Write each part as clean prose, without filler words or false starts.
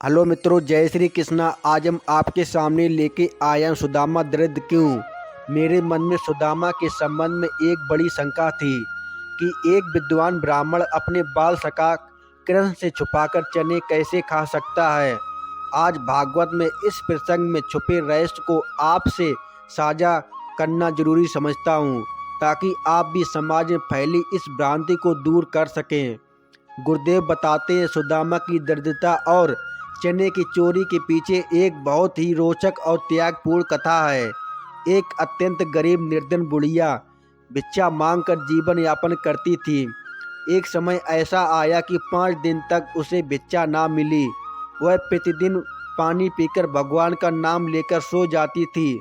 Hello मित्रों, जय श्री कृष्णा। आज हम आपके सामने लेके आया हूँ सुदामा दरिद्र क्यों। मेरे मन में सुदामा के संबंध में एक बड़ी शंका थी कि एक विद्वान ब्राह्मण अपने बाल सखा कृष्ण से छुपाकर चने कैसे खा सकता है। आज भागवत में इस प्रसंग में छुपे रहस्य को आपसे साझा करना जरूरी समझता हूँ, ताकि आप भी समाज में फैली इस भ्रांति को दूर कर सकें। गुरुदेव बताते हैं, सुदामा की दरिद्रता और चने की चोरी के पीछे एक बहुत ही रोचक और त्यागपूर्ण कथा है। एक अत्यंत गरीब निर्धन बुढ़िया भिक्षा मांगकर जीवन यापन करती थी। एक समय ऐसा आया कि 5 दिन तक उसे भिक्षा ना मिली। वह प्रतिदिन पानी पीकर भगवान का नाम लेकर सो जाती थी।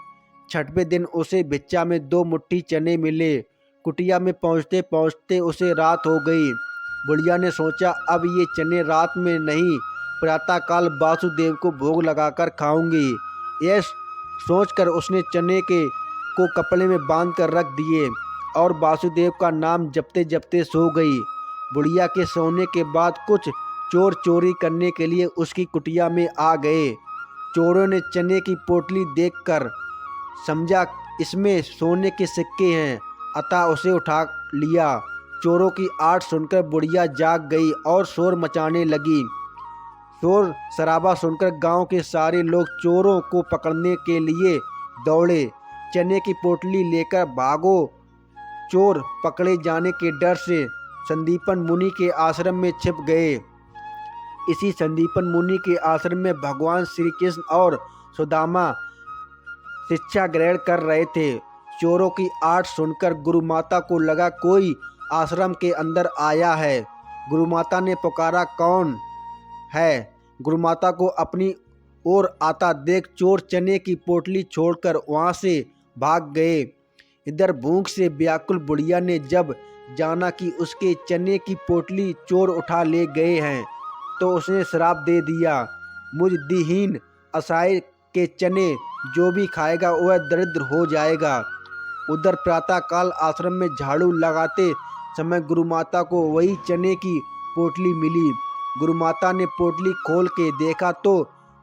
6वें दिन उसे भिक्षा में 2 मुट्ठी चने मिले। कुटिया में पहुँचते पहुँचते उसे रात हो गई। बुढ़िया ने सोचा, अब ये चने रात में नहीं, प्रातःकाल वासुदेव को भोग लगाकर खाऊंगी। यह सोचकर उसने चने के को कपड़े में बांध कर रख दिए और वासुदेव का नाम जपते जपते सो गई। बुढ़िया के सोने के बाद कुछ चोर चोरी करने के लिए उसकी कुटिया में आ गए। चोरों ने चने की पोटली देखकर समझा इसमें सोने के सिक्के हैं, अतः उसे उठा लिया। चोरों की आट सुनकर बुढ़िया जाग गई और शोर मचाने लगी। शोर शराबा सुनकर गांव के सारे लोग चोरों को पकड़ने के लिए दौड़े। चने की पोटली लेकर भागो। चोर पकड़े जाने के डर से संदीपन मुनि के आश्रम में छिप गए। इसी संदीपन मुनि के आश्रम में भगवान श्री कृष्ण और सुदामा शिक्षा ग्रहण कर रहे थे। चोरों की आट सुनकर गुरु माता को लगा कोई आश्रम के अंदर आया है। गुरु माता ने पुकारा, कौन है? गुरु माता को अपनी ओर आता देख चोर चने की पोटली छोड़कर वहां से भाग गए। इधर भूख से व्याकुल बुढ़िया ने जब जाना कि उसके चने की पोटली चोर उठा ले गए हैं, तो उसने श्राप दे दिया, मुझ दीहीन असहाय के चने जो भी खाएगा वह दरिद्र हो जाएगा। उधर प्रातःकाल आश्रम में झाड़ू लगाते समय गुरु माता को वही चने की पोटली मिली। गुरु माता ने पोटली खोल के देखा तो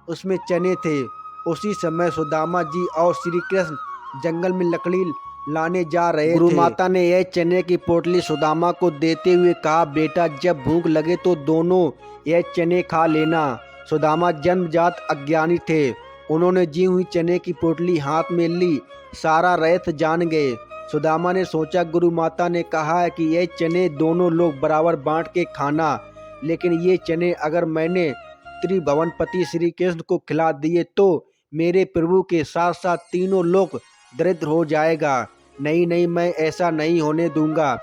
उसमें चने थे। उसी समय सुदामा जी और श्री कृष्ण जंगल में लकड़ी लाने जा रहे थे। गुरु माता ने यह चने की पोटली सुदामा को देते हुए कहा, बेटा जब भूख लगे तो दोनों यह चने खा लेना। सुदामा जन्मजात अज्ञानी थे। उन्होंने जी हुई चने की पोटली हाथ में ली, सारा रहस्य जान गए। सुदामा ने सोचा, गुरु माता ने कहा है कि ये चने दोनों लोग बराबर बांट के खाना, लेकिन ये चने अगर मैंने त्रिभुवनपति श्री कृष्ण को खिला दिए तो मेरे प्रभु के साथ साथ तीनों लोग दरिद्र हो जाएगा। नहीं नहीं, मैं ऐसा नहीं होने दूंगा।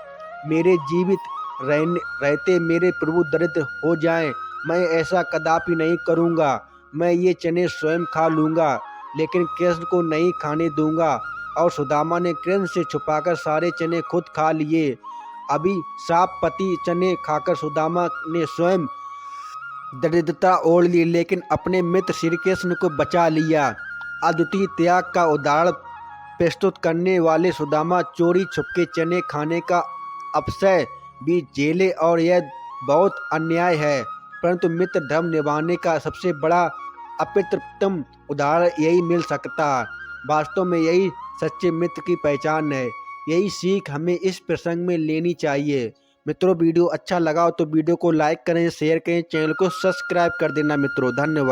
मेरे जीवित रहते मेरे प्रभु दरिद्र हो जाएं, मैं ऐसा कदापि नहीं करूंगा। मैं ये चने स्वयं खा लूंगा, लेकिन कृष्ण को नहीं खाने दूंगा। और सुदामा ने कृष्ण से छुपाकर सारे चने खुद खा लिए। अभी सापपति चने खाकर सुदामा ने स्वयं दरिद्रता ओढ़ ली, लेकिन अपने मित्र श्री कृष्ण को बचा लिया। अद्वितीय त्याग का उदाहरण प्रस्तुत करने वाले सुदामा चोरी छुपके चने खाने का अपशय भी झेले, और यह बहुत अन्याय है, परंतु मित्र धर्म निभाने का सबसे बड़ा अप्रतिम उदाहरण यही मिल सकता। वास्तव में यही सच्चे मित्र की पहचान है। यही सीख हमें इस प्रसंग में लेनी चाहिए। मित्रों, वीडियो अच्छा लगा हो तो वीडियो को लाइक करें, शेयर करें, चैनल को सब्सक्राइब कर देना मित्रों। धन्यवाद।